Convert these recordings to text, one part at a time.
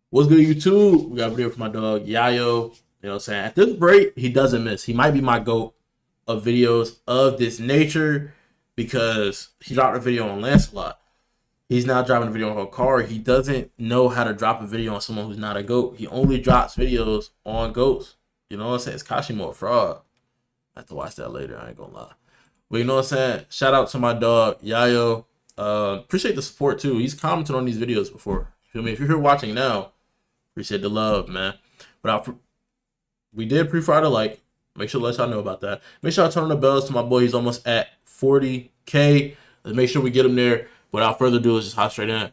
What's good, YouTube? We got a video for my dog, Yayo. You know what I'm saying? At this break, he doesn't miss. He might be my GOAT of videos of this nature because he dropped a video on Lancelot. He's now dropping a video on HAKARI. He doesn't know how to drop a video on someone who's not a GOAT. He only drops videos on GOATs. You know what I'm saying? It's Kashimo a fraud. I have to watch that later. I ain't gonna lie. But you know what I'm saying? Shout out to my dog, Yayo. Appreciate the support too. He's commented on these videos before. You feel me? If you're here watching now, appreciate the love, man. But we did pre-Friday like. Make sure to let y'all know about that. Make sure I turn on the bells to my boy. He's almost at 40K. Let's make sure we get him there. Without further ado, let's just hop straight in.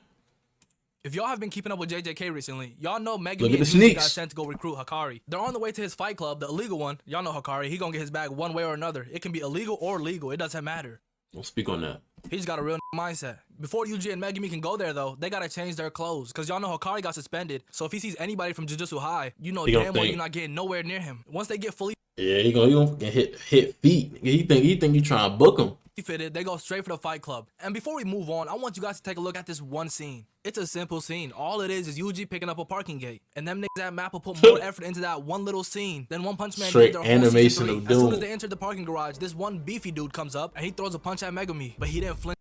If y'all have been keeping up with JJK recently, y'all know Megan Look at the and Yuji got sneaks. sent to go recruit HAKARI. They're on the way to his fight club, the illegal one. Y'all know HAKARI. He gonna get his bag one way or another. It can be illegal or legal. It doesn't matter. Don't speak on that. He just got a real mindset. Before Yuji and Megumi can go there, though, they gotta change their clothes. Because y'all know HAKARI got suspended. So if he sees anybody from Jujutsu High, you know damn well you're not getting nowhere near him. Once they get fully Yeah, he gonna hit feet. He think you trying to book him. fitted, they go straight for the fight club. And before we move on, I want you guys to take a look at this one scene. It's a simple scene. All it is Yuji picking up a parking gate. And them niggas at Map will put more effort into that one little scene than One Punch Man Straight did their whole animation season of 3. As soon doom. as they entered the parking garage, this one beefy dude comes up and he throws a punch at Megumi. But he didn't flinch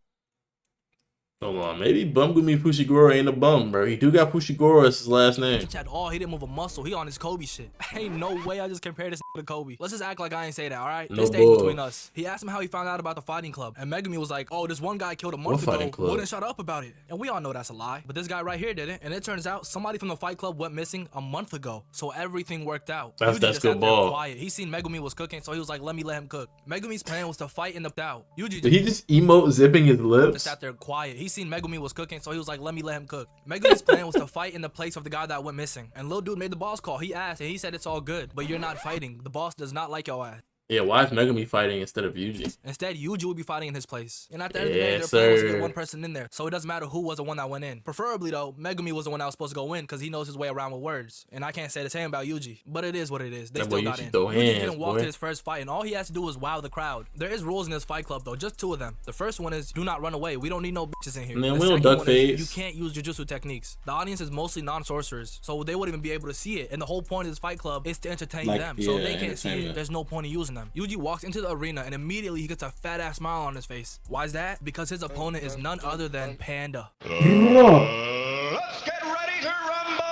Hold on, maybe Bumgumi Fushiguro ain't a bum, bro. He do got Fushiguro as his last name. at all. He didn't move a muscle. He on his Kobe shit. Ain't no way I just compared this to Kobe. Let's just act like I ain't say that, alright? No This stays bull. between us. He asked him how he found out about the fighting club. And Megumi was like, oh, this one guy killed a month fighting ago. club? Wouldn't shut up about it. And we all know that's a lie. But this guy right here didn't. And it turns out somebody from the fight club went missing a month ago. So everything worked out. That's Yuji good just sat there ball. quiet. He seen Megumi was cooking, so he was like, let me let him cook. Megumi's plan was to fight in the doubt. Yuji Did he just emote zipping his just lips? sat there quiet. He seen Megumi was cooking, so he was like, let me let him cook. Megumi's plan was to fight in the place of the guy that went missing. And Lil Dude made the boss call. He asked, and he said it's all good, but you're not fighting. The boss does not like your ass. Yeah, why is Megumi fighting instead of Yuji? Instead, Yuji will be fighting in his place. And at the end of the Yes, day, their plan was to sir. get one person in there. So it doesn't matter who was the one that went in. Preferably, though, Megumi was the one that was supposed to go in because he knows his way around with words. And I can't say the same about Yuji. But it is what it is. They That still boy got Yuji in. throw Yuji hands, didn't walk boy. to his first fight, and all he has to do is wow the crowd. There is rules in this fight club, though. Just 2 of them. The first one is do not run away. We don't need no bitches in here. Man, The we don't second duck one is face. you can't use jujutsu techniques. The audience is mostly non-sorcerers, so they wouldn't even be able to see it. And the whole point of this fight club is to entertain Like, them. So if yeah, they can't see it, entertainment. there's no point in using them. Yuji walks into the arena and immediately he gets a fat ass smile on his face. Why is that? Because his opponent is none other than Panda. Let's get ready to rumble!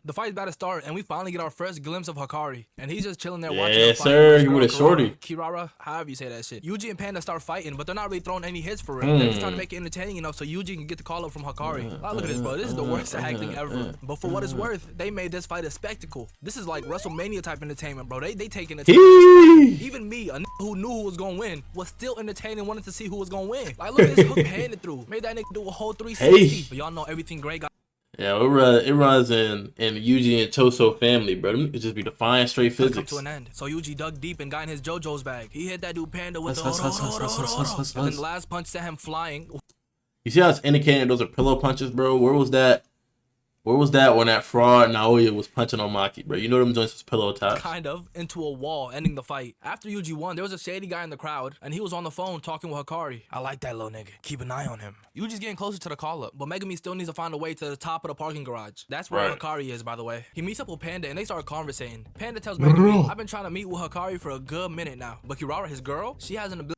The fight's about to start, and we finally get our first glimpse of HAKARI. And he's just chilling there Yes, watching the fight sir. his He girl with a shorty. Kirara, however you say that shit. Yuji and Panda start fighting, but they're not really throwing any hits for real. They're just trying to make it entertaining enough so Yuji can get the call up from HAKARI. Look at this, bro. This is the worst acting ever. But for what it's worth, they made this fight a spectacle. This is like WrestleMania type entertainment, bro. They taking it. Hee! Even me, a who knew who was gonna win, was still entertaining, wanted to see who was gonna win. Like, look at this hook handed through. Made that nigga do a whole 360. Hey. But y'all know everything great got Yeah, it runs in Yuji and Choso family, bro. Them niggas just be defying straight come physics. to an end. So Yuji dug deep and got in his JoJo's bag. He hit that dude Panda with the Hus, hus, hus, hus, hus, hus, hus, and then hus. the last punch sent him flying. You see how it's indicating those are pillow punches, bro? Where was that? Where was that when that fraud Naoya was punching on Maki, bro? You know them joints was pillow tops. Kind of into a wall, ending the fight. After Yuji won, there was a shady guy in the crowd, and he was on the phone talking with HAKARI. I like that little nigga. Keep an eye on him. Yuji's getting closer to the call up, but Megumi still needs to find a way to the top of the parking garage. That's where Right. HAKARI is, by the way. He meets up with Panda, and they start conversating. Panda tells Megumi, I've been trying to meet with HAKARI for a good minute now, but Kirara, his girl, she has an ability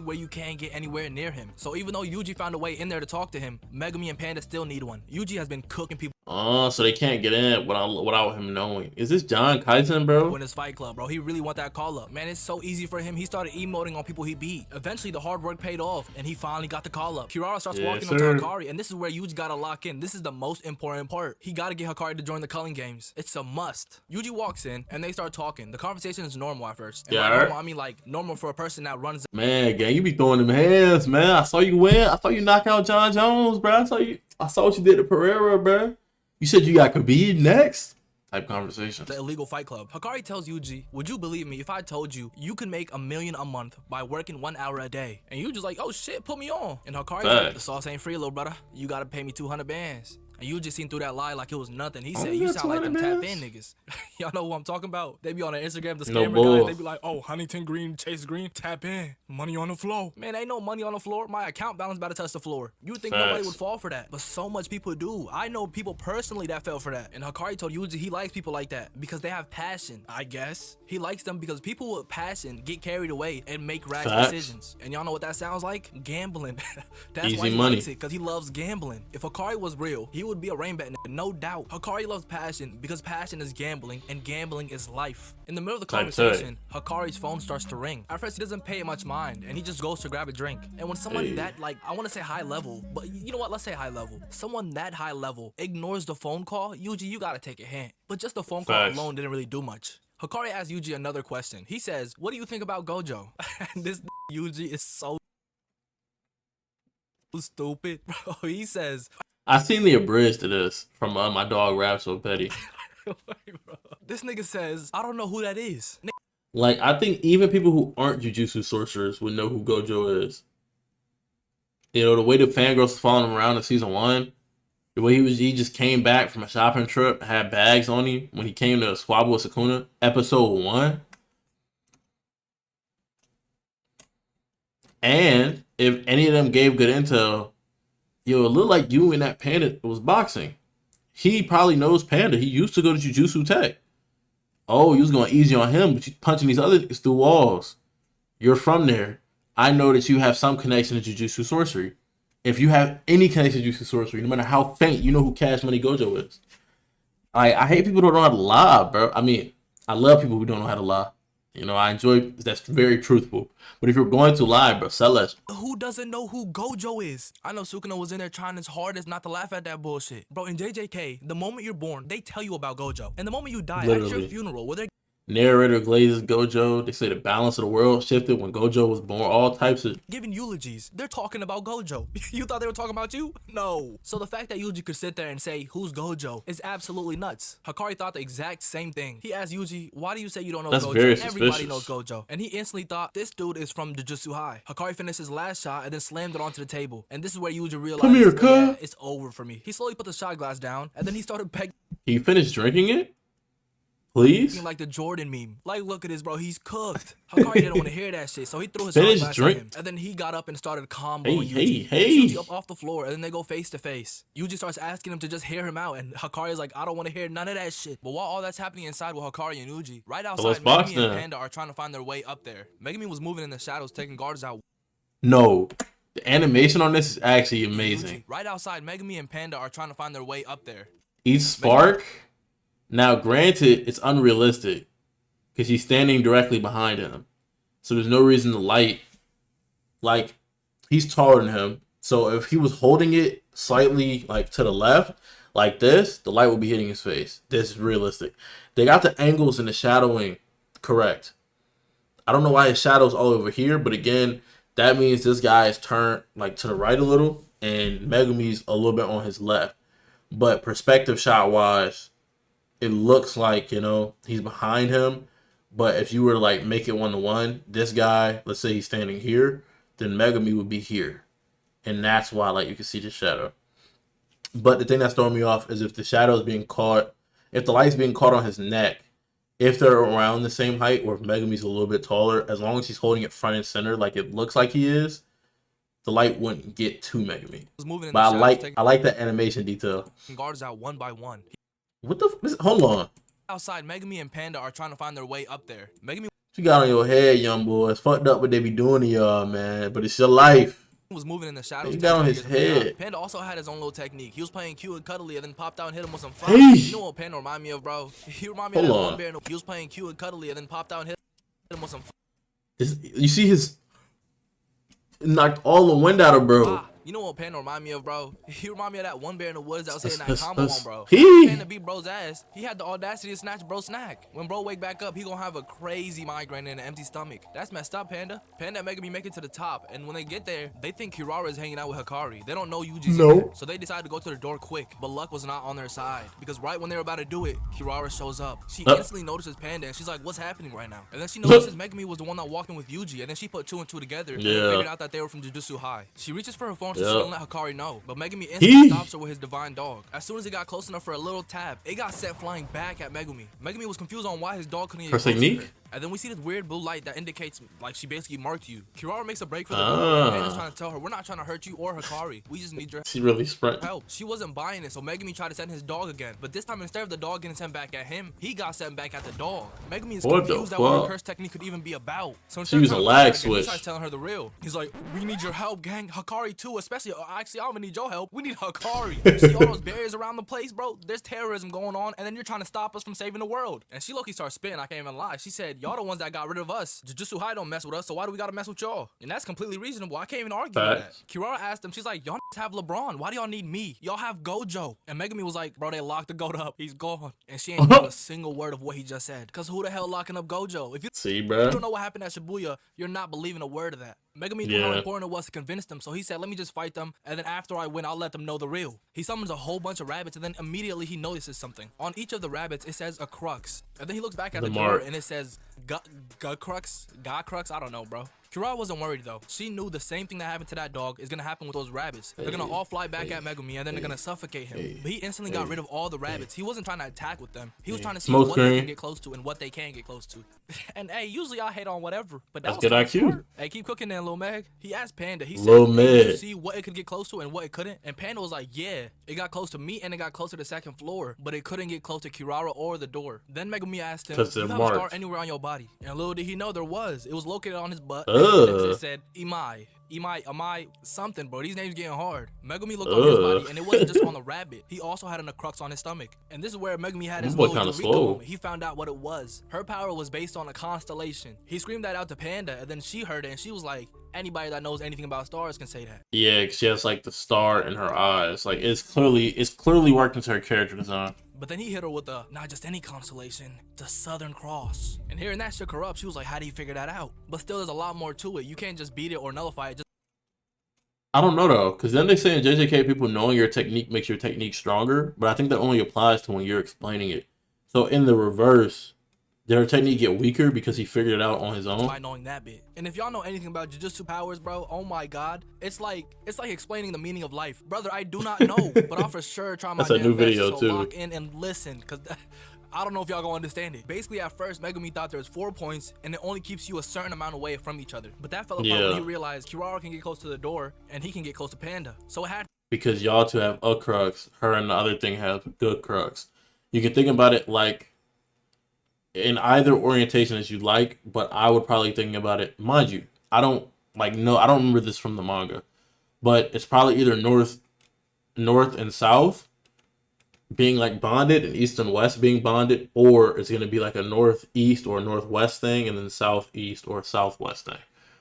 where you can't get anywhere near him. So even though Yuji found a way in there to talk to him, Megumi and Panda still need one. Yuji has been cooking people Oh, so they can't get in without him knowing. Is this John Kaisen, bro? in his fight club, bro. He really want that call up. Man, it's so easy for him. He started emoting on people he beat. Eventually, the hard work paid off, and he finally got the call up. Kirara starts Yes, walking up sir. to HAKARI, and this is where Yuji gotta lock in. This is the most important part. He gotta get HAKARI to join the culling games. It's a must. Yuji walks in, and they start talking. The conversation is normal at first. And by Yeah. normal, I mean like normal for a person that runs. Man, gang, you be throwing them hands, man. I saw you win. I saw you knock out John Jones, bro. I saw what you did to Pereira, bro. You said you got Khabib next. Type conversation. The illegal fight club. HAKARI tells Yuji, would you believe me if I told you you can make $1 million a month by working 1 hour a day? And Yuji's like, oh shit, put me on. And HAKARI's like, the sauce ain't free, little brother. You gotta pay me 200 bands. And Yuji seen through that lie like it was nothing. He said, you sound like them tap in niggas. Y'all know who I'm talking about? They be on their Instagram, the scammer guys. They be like, oh, Huntington Green, Chase Green, tap in. Money on the floor. Man, ain't no money on the floor. My account balance about to touch the floor. You would think nobody would fall for that. But so much people do. I know people personally that fell for that. And Hakari told Yuji he likes people like that because they have passion, I guess. He likes them because people with passion get carried away and make rash decisions. And y'all know what that sounds like? Gambling. That's easy why he money. likes it, because he loves gambling. If Hakari was real, he would be a rain bet, no doubt. Hakari loves passion because passion is gambling and gambling is life. In the middle of the conversation, Hakari's phone starts to ring. At first, he doesn't pay it much mind and he just goes to grab a drink. And when someone that, like, I want to say high level, but you know what? Let's say high level. Someone that high level ignores the phone call, Yuji, you gotta take a hint. But just the phone call alone didn't really do much. Hakari asks Yuji another question. He says, what do you think about Gojo? And this Yuji is so stupid, bro. He says, I seen the abridged to this from My Dog Rap So Petty. This nigga says, I don't know who that is. Like, I think even people who aren't Jujutsu sorcerers would know who Gojo is. You know, the way the fangirls was following him around in season 1, the way he just came back from a shopping trip, had bags on him when he came to Squabble with Sukuna, episode 1. And if any of them gave good intel, yo, it looked like you and that Panda was boxing. He probably knows Panda. He used to go to Jujutsu Tech. Oh, you was going easy on him, but you punching these other niggas through walls. You're from there. I know that you have some connection to Jujutsu Sorcery. If you have any connection to Jujutsu Sorcery, no matter how faint, you know who Cash Money Gojo is. I hate people who don't know how to lie, bro. I mean, I love people who don't know how to lie. You know, I enjoy, that's very truthful. But if you're going to lie, bro, sell us. Who doesn't know who Gojo is? I know Sukuna was in there trying his hardest not to laugh at that bullshit. Bro, in JJK, the moment you're born, they tell you about Gojo. And the moment you die, at your funeral, where they're narrator glazes Gojo. They say the balance of the world shifted when Gojo was born. All types of giving eulogies. They're talking about Gojo. You thought they were talking about you? No. So the fact that Yuji could sit there and say, who's Gojo, is absolutely nuts. Hakari thought the exact same thing. He asked Yuji, why do you say you don't know That's Gojo? Very Everybody suspicious. knows Gojo. And he instantly thought, this dude is from Jujutsu High. Hakari finished his last shot and then slammed it onto the table. And this is where Yuji realized, come here, yeah, it's over for me. He slowly put the shot glass down and then he started begging. He finished drinking it? Please? Like the Jordan meme. Like, look at this, bro. He's cooked. Hakari didn't want to hear that shit, so he threw his shot glass at him. And then he got up and started comboing Yuji. Yuji up off the floor, and then they go face to face. Yuji starts asking him to just hear him out, and Hakari is like, I don't want to hear none of that shit. But while all that's happening inside with Hakari and Yuji, right outside, Megumi and Panda are trying to find their way up there. Megumi was moving in the shadows, taking guards out. No. The animation on this is actually amazing. Right outside, Megumi and Panda are trying to find their way up there. Each spark... Now, granted, it's unrealistic because he's standing directly behind him. So there's no reason to light. Like, he's taller than him. So if he was holding it slightly, like, to the left, like this, the light will be hitting his face. This is realistic. They got the angles and the shadowing correct. I don't know why his shadow's all over here, but again, that means this guy is turned, like, to the right a little, and Megumi's a little bit on his left. But perspective shot-wise, it looks like, you know, he's behind him. But if you were to, like, make it 1-to-1, this guy, let's say he's standing here, then Megumi would be here. And that's why, like, you can see the shadow. But the thing that's throwing me off is if the shadow is being caught, if the light's being caught on his neck, if they're around the same height, or if Megumi's a little bit taller, as long as he's holding it front and center like it looks like he is, the light wouldn't get to Megumi. But I like the animation detail. Guards out one by one. What the hold on. Outside, Megumi and Panda are trying to find their way up there. Megumi, what you got on your head, young boy? It's fucked up what they be doing to y'all, man. But it's your life. Was moving in the shadows. He got on his head. Panda also had his own little technique. He was playing cute and cuddly and then popped out and hit him with some fire. Hey. You know what Panda remind me of, bro? He remind me of that one bear. He was playing cute and cuddly and then popped out and hit him with some fire. You see his knocked all the wind out of bro. You know what Panda remind me of, bro? He remind me of that one bear in the woods that was hitting that combo on, bro. Panda beat bro's ass. He had the audacity to snatch bro's snack. When bro wake back up, he gonna have a crazy migraine and an empty stomach. That's messed up, Panda. Panda making me make it to the top, and when they get there, they think Kirara is hanging out with Hakari. They don't know Yuji's in there, so they decide to go to the door quick. But luck was not on their side, because right when they were about to do it, Kirara shows up. She instantly notices Panda, and she's like, "What's happening right now?" And then she notices Megumi was the one that walked in with Yuji, and then she put 2 and 2 together and figured out that they were from Jujutsu High. She reaches for her phone going so she can let Hakari know. But Megumi instantly stops her with his divine dog. As soon as he got close enough for a little tap, it got sent flying back at Megumi. Megumi was confused on why his dog couldn't get close to her. And then we see this weird blue light that indicates like she basically marked you. Kirara makes a break for the door, and Panda's trying to tell her, we're not trying to hurt you or Hakari. We just need your help. She wasn't buying it, so Megumi tried to send his dog again. But this time, instead of the dog getting sent back at him, he got sent back at the dog. Megumi is confused at what her curse technique could even be about. So instead of lag switch, he tries telling her the real. He's like, we need your help, gang. Hakari too, especially. Actually, I don't even need your help. We need Hakari. You see all those barriers around the place, bro? There's terrorism going on, and then you're trying to stop us from saving the world. And she low-key starts spitting. I can't even lie. She said, y'all the ones that got rid of us. Jujutsu High don't mess with us, so why do we gotta mess with y'all? And that's completely reasonable. I can't even argue with that. Kirara asked him, she's like, y'all have LeBron. Why do y'all need me? Y'all have Gojo. And Megumi was like, bro, they locked the goat up. He's gone. And she ain't heard a single word of what he just said. Cause who the hell locking up Gojo? If you don't know what happened at Shibuya, you're not believing a word of that. Megumi knew how important it was to convince them, so he said, let me just fight them, and then after I win, I'll let them know the real. He summons a whole bunch of rabbits, and then immediately he notices something. On each of the rabbits, it says a crux. And then he looks back at the door, and it says, God crux? I don't know, bro. Kirara wasn't worried though. She knew the same thing that happened to that dog is gonna happen with those rabbits. They're gonna all fly back at Megumi and then they're gonna suffocate him. But he instantly got rid of all the rabbits. He wasn't trying to attack with them. He was trying to see what they can get close to and what they can't get close to. And hey, usually I hate on whatever, but that was good IQ. Smart. Hey, keep cooking there, Lil Meg. He asked Panda. He said, "Did you see what it could get close to and what it couldn't?" And Panda was like, "Yeah, it got close to me and it got close to the second floor, but it couldn't get close to Kirara or the door." Then Megumi asked him, "Do you have a star anywhere on your body?" And little did he know there was. It was located on his butt. And it said, Imai, something, bro. These names getting hard. Megumi looked on his body, and it wasn't just on the rabbit. He also had a crux on his stomach. And this is where Megumi had his little Eureka moment. He found out what it was. Her power was based on a constellation. He screamed that out to Panda, and then she heard it, and she was like, anybody that knows anything about stars can say that. Yeah, she has like the star in her eyes. Like it's clearly worked into her character design. But then he hit her with a, not just any constellation, the Southern Cross. And hearing that shook her up. She was like, how do you figure that out? But still, there's a lot more to it. You can't just beat it or nullify it. I don't know though, because then they say in JJK, people knowing your technique makes your technique stronger. But I think that only applies to when you're explaining it. So in the reverse, did her technique get weaker because he figured it out on his own? By knowing that bit. And if y'all know anything about Jujutsu powers, bro, oh my god, it's like explaining the meaning of life, brother. I do not know, but I'll for sure try my damn best. So lock in and listen, cause I don't know if y'all gonna understand it. Basically, at first, Megumi thought there was 4 points, and it only keeps you a certain amount away from each other. But that fell apart when he realized Kirara can get close to the door, and he can get close to Panda. So it had because y'all two have a crux, her and the other thing have good crux. You can think about it like in either orientation as you like, but I would probably think about it, mind you, I don't remember this from the manga, but it's probably either north and south being like bonded and east and west being bonded, or it's going to be like a northeast or northwest thing and then southeast or southwest thing.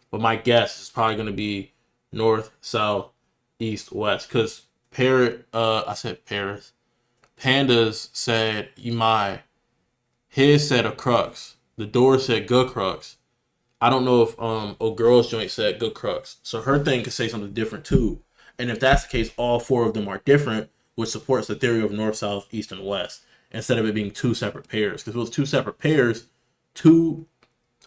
But my guess is probably going to be north, south, east, west, because Pandas said Imai. His said a crux. The door said good crux. I don't know if a girl's joint said good crux. So her thing could say something different too. And if that's the case, all 4 of them are different, which supports the theory of north, south, east, and west, instead of it being 2 separate pairs. Because if it was 2 separate pairs, 2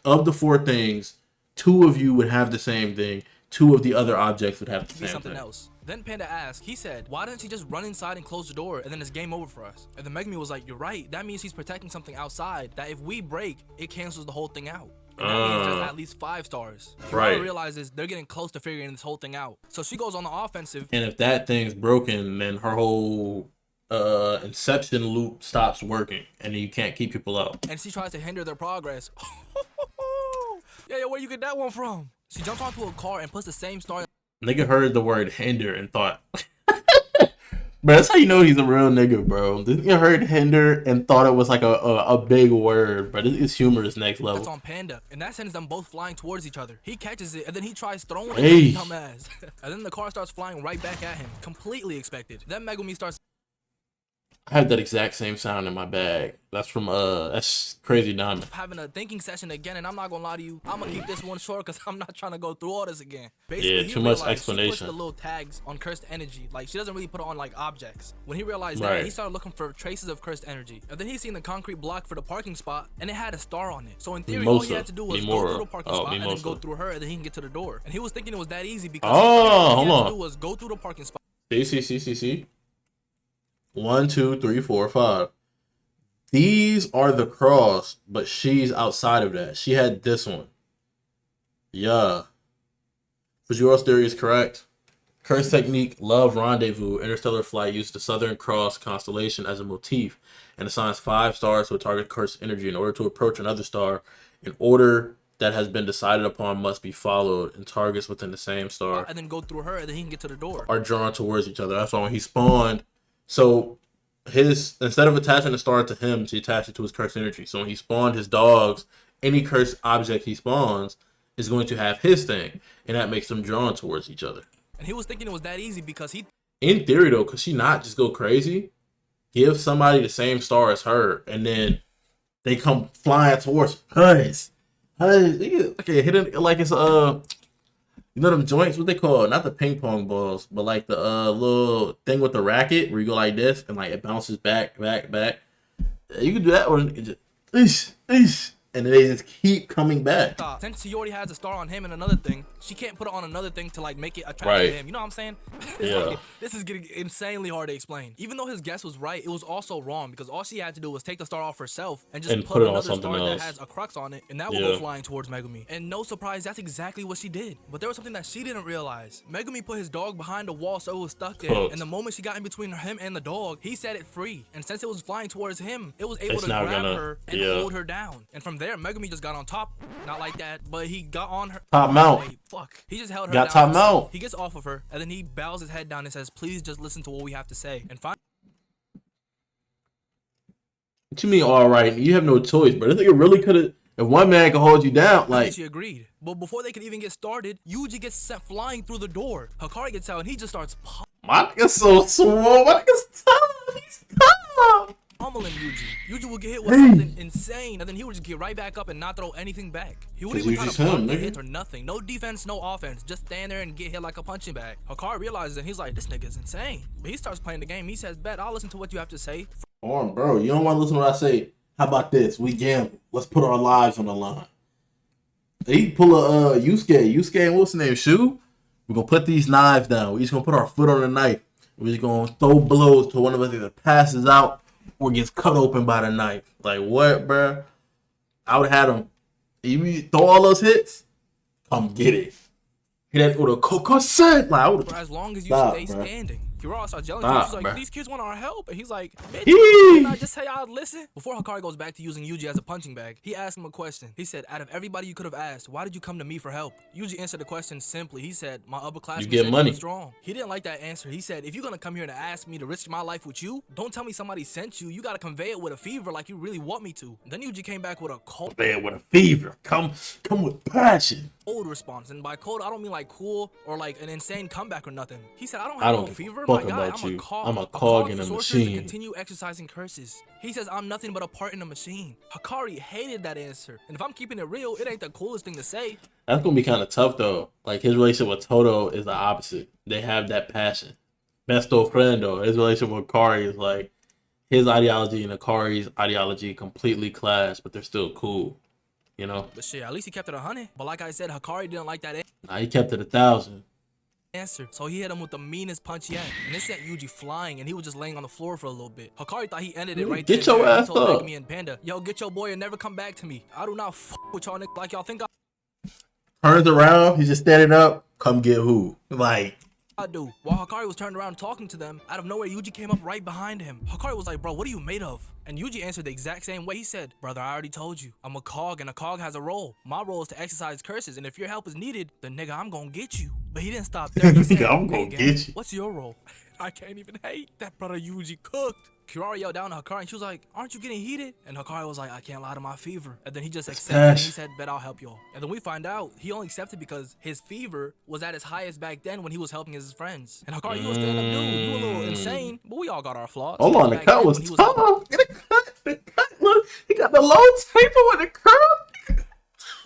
of the 4 things, 2 of you would have the same thing. 2 of the other objects would have the same thing. Else. Then Panda asked, he said, why didn't he just run inside and close the door and then it's game over for us? And then Megumi was like, you're right. That means he's protecting something outside that if we break, it cancels the whole thing out. And that means there's at least 5 stars. Kirara realizes they're getting close to figuring this whole thing out. So she goes on the offensive. And if that thing's broken, then her whole inception loop stops working and you can't keep people out. And she tries to hinder their progress. Yeah, where you get that one from? She jumps onto a car and puts the same star. Nigga heard the word hinder and thought, bro, that's how you know he's a real nigga, bro. This nigga heard hinder and thought it was like a big word, but his humor is next level. That's on Panda, and that sends them both flying towards each other. He catches it, and then he tries throwing it at his dumbass. And then the car starts flying right back at him. Completely expected. Then Megumi starts. I have that exact same sound in my bag. That's from that's Crazy Diamond. Having a thinking session again, and I'm not gonna lie to you, I'm gonna keep this one short because I'm not trying to go through all this again. Basically, Yeah, he too much realized she explanation. puts the little tags on cursed energy. Like, she doesn't really put on like objects. When he realized that, Right. he started looking for traces of cursed energy. And then he seen the concrete block for the parking spot, and it had a star on it. So in theory, all he had to do was go through the parking spot and then go through her, and then he can get to the door. And he was thinking it was that easy because all he had to do was go through the parking spot. See. 1, 2, 3, 4, 5. These are the cross, but she's outside of that. She had this one. Yeah. Fujiwara's theory is correct. Curse technique, love rendezvous, interstellar flight used the Southern Cross constellation as a motif and assigns 5 stars to a target cursed energy in order to approach another star. An order that has been decided upon must be followed, and targets within the same star And then go through her, and then he can get to the door. Are drawn towards each other. That's why when he spawned, so his, instead of attaching the star to him, she attached it to his cursed energy. So when he spawned his dogs, any cursed object he spawns is going to have his thing, and that makes them drawn towards each other. And he was thinking it was that easy because he... In theory, though, could she not just go crazy? Give somebody the same star as her, and then they come flying towards her. Okay, hit it like it's you know them joints, what they call, not the ping pong balls, but like the little thing with the racket where you go like this and like it bounces back. You can do that one. Just, and then they just keep coming back. Since he already has a star on him and another thing, she can't put it on another thing to like make it attractive to him. You know what I'm saying? Yeah. Like, this is getting insanely hard to explain. Even though his guess was right, it was also wrong because all she had to do was take the star off herself and just put another star that has a crux on it, and that will go flying towards Megumi. And no surprise, that's exactly what she did. But there was something that she didn't realize. Megumi put his dog behind the wall so it was stuck there. And the moment she got in between him and the dog, he set it free. And since it was flying towards him, it was able to grab her and hold her down. And from there, Megumi just got on top. Not like that, but he got on her. Top mount. Wait, fuck. He just held her got down. top mount. He gets off of her, and then he bows his head down and says, "Please just listen to what we have to say." And finally, what you mean, all right? You have no choice, but I think it really could have. If one man could hold you down, like, she agreed. But before they could even get started, Yuji gets sent flying through the door. Hakari gets out, and he just starts my nigga's so small. My nigga's tough. He's tough. pummeling Yuji. Yuji will get hit with something insane, and then he would just get right back up and not throw anything back. He wouldn't even try to block the hit or nothing. No defense, no offense. Just stand there and get hit like a punching bag. Hakari realizes and he's like, this nigga's insane. But he starts playing the game. He says, bet, I'll listen to what you have to say. Bro, you don't want to listen to what I say. How about this? We gamble. Let's put our lives on the line. They pull a Yusuke and what's his name? Shu? We're going to put these knives down. We're just going to put our foot on the knife. We're just going to throw blows to one of us either passes out or gets cut open by the knife. Like, what, bro? I would have had him. You throw all those hits, come get it. Hit that with a coca set. Like, I would. For as long as you stay standing. Kirara starts yelling at him. She's like, these kids want our help. And he's like, bitch, didn't I just say I'd listen? Before Hakari goes back to using Yuji as a punching bag, he asked him a question. He said, out of everybody you could have asked, why did you come to me for help? Yuji answered the question simply. He said, my upperclassmen said you were strong. He didn't like that answer. He said, if you're going to come here and ask me to risk my life with you, don't tell me somebody sent you. You got to convey it with a fever like you really want me to. Then Yuji came back with a cold. Convey it with a fever. Come with passion. Cold response, and by cold I don't mean like cool or like an insane comeback or nothing. He said, I don't have no fever, my guy. I'm a cog in a machine. To continue exercising curses. He says I'm nothing but a part in a machine. Hakari hated that answer, and if I'm keeping it real, it ain't the coolest thing to say. That's gonna be kind of tough though. Like his relationship with Toto is the opposite. They have that passion. Best old friend though. His relationship with Hakari is like his ideology and Hakari's ideology completely clash, but they're still cool. You know? But shit, at least he kept it 100. But like I said, Hakari didn't like that Nah, he kept it 1,000. answer. So he hit him with the meanest punch yet. And it sent Yuji flying, and he was just laying on the floor for a little bit. Hakari thought he ended it right there. Get your ass up. up. Megumi and Panda, yo, get your boy and never come back to me. I do not fuck with y'all niggas like y'all think I... Turns around, he's just standing up. Come get who? Like... I do. While Hakari was turned around talking to them, out of nowhere, Yuji came up right behind him. Hakari was like, bro, what are you made of? And Yuji answered the exact same way. He said, brother, I already told you. I'm a cog, and a cog has a role. My role is to exercise curses, and if your help is needed, then nigga, I'm gonna get you. But he didn't stop there. He said, I'm gonna get you. What's your role? I can't even hate. That brother Yuji cooked. Kirara yelled down at Hakari and she was like, aren't you getting heated? And Hakari was like, I can't lie to my fever. And then he just accepted and he said, bet I'll help y'all. And then we find out he only accepted because his fever was at its highest back then when he was helping his friends. And Hakari, you a stand-up dude. You a little insane, but we all got our flaws. Hold on, the cut was tough. The cut, look, he got the low taper with the curl.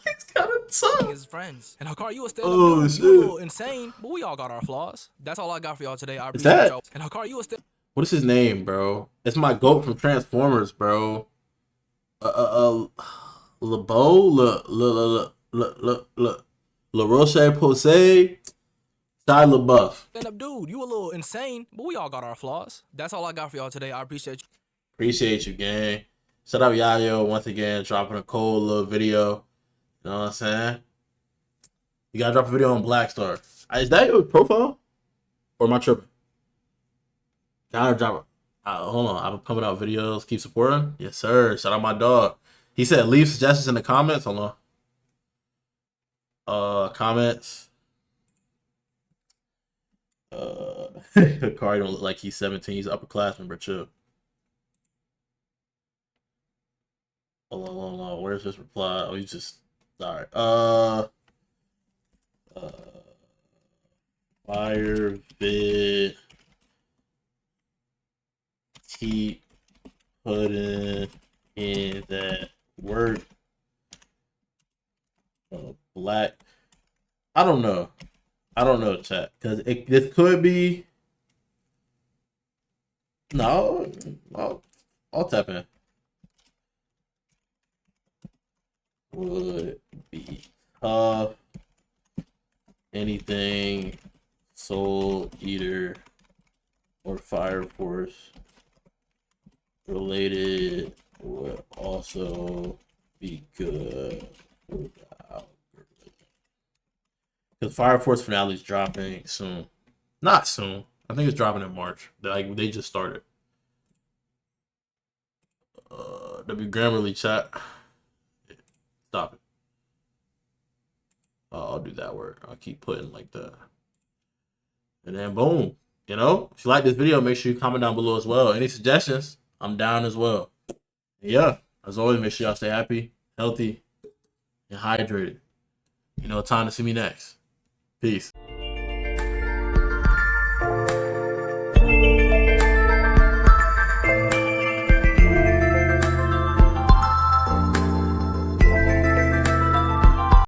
He's kind of tough. His friends. And Hakari, you a stand-up dude. You a little insane, but we all got our flaws. That's all I got for y'all today. I appreciate y'all. And Hakari, you a stand. What is his name, bro? It's my goat from Transformers, bro. LeBeau, La Roche Posay, Shia LaBeouf. Stand-up dude, you a little insane, but we all got our flaws. That's all I got for y'all today. I appreciate you. Appreciate you, gang. Shout out Yayo once again, dropping a cold little video. You know what I'm saying? You gotta drop a video on Black Star. Is that your profile? Or am I tripping? Gotta drop it. Hold on. I've been pumping out videos. Keep supporting. Yes, sir. Shout out my dog. He said leave suggestions in the comments. Hold on. Comments. Hakari don't look like he's 17. He's an upperclassman, but chill. Hold on. Where's his reply? Oh, he's just alright. Fire vid. Keep putting in that work. Black. I don't know, chat, because this could be. No, I'll tap in. Would be tough. Anything Soul Eater or Fire Force related would also be good. Because Fire Force finale is dropping soon. Not soon. I think it's dropping in March. Like they just started. W Grammarly chat. Stop it. I'll do that word. I'll keep putting like that. And then boom. You know, if you like this video, make sure you comment down below as well. Any suggestions? I'm down as well. Yeah, as always, make sure y'all stay happy, healthy, and hydrated. You know what time to see me next. Peace.